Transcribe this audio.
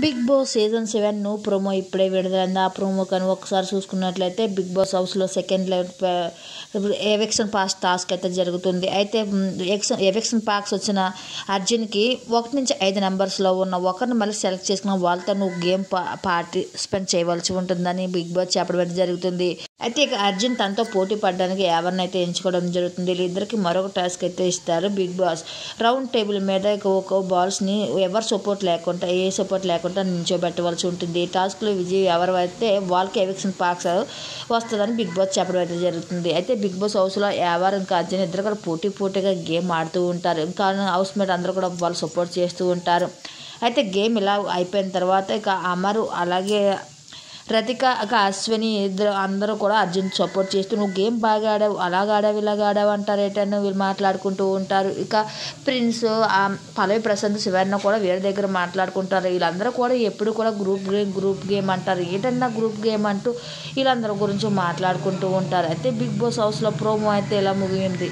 Big boss season 7 promo ఇప్పుడే విడుదలైంది. ఆ ప్రోమో కానీ ఒకసారి చూసుకున్నట్లయితే బిగ్ బాస్ హౌస్లో సెకండ్ ఎవిక్షన్ పాస్ టాస్క్ అయితే జరుగుతుంది. అయితే ఎవిక్షన్ పాస్ వచ్చిన అర్జున్కి 1 నుంచి 5 నెంబర్స్లో ఉన్న ఒకరిని మళ్ళీ సెలెక్ట్ చేసుకున్న వాళ్ళతో నువ్వు గేమ్ పార్టిసిపేట్ చేయవలసి ఉంటుందని బిగ్ బాస్ చెప్పడం జరుగుతుంది. అయితే ఇక అర్జున్ తనతో పోటీ పడడానికి ఎవరినైతే ఎంచుకోవడం జరుగుతుంది. వీళ్ళిద్దరికి మరొక టాస్క్ అయితే ఇస్తారు బిగ్ బాస్. రౌండ్ టేబుల్ మీద ఒక బాల్స్ని ఎవరు సపోర్ట్ లేకుండా నిల్చోబెట్టవలసి ఉంటుంది. ఈ టాస్క్లో విజయ్ ఎవరైతే వాళ్ళకి ఎవిక్షన్ పాస్ వస్తుందని బిగ్ బాస్ చెప్పడం అయితే జరుగుతుంది. అయితే బిగ్ బాస్ హౌస్లో ఎవరు ఇంకా అర్జున్ ఇద్దరు కూడా పోటీగా గేమ్ ఆడుతూ ఉంటారు. ఇంకా హౌస్ మేట్ అందరూ కూడా వాళ్ళు సపోర్ట్ చేస్తూ ఉంటారు. అయితే గేమ్ ఇలా అయిపోయిన తర్వాత ఇక అమరు అలాగే రతిక అశ్విని అందరూ కూడా అర్జున్ సపోర్ట్ చేస్తూ నువ్వు గేమ్ బాగా ఆడావు, ఇలాగ ఆడావు అంటారు. ఏంటని వీళ్ళు మాట్లాడుకుంటూ ఉంటారు. ఇక ప్రిన్స్ పల్లవి ప్రశాంత్ శివన్న కూడా వేరే దగ్గర మాట్లాడుకుంటారు. వీళ్ళందరూ కూడా ఎప్పుడు కూడా గ్రూప్ గేమ్ అంటారు. ఏంటన్నా గ్రూప్ గేమ్ అంటూ వీళ్ళందరి గురించి మాట్లాడుకుంటూ ఉంటారు. అయితే బిగ్ బాస్ హౌస్లో ప్రోమో అయితే ఇలా ముగియంది.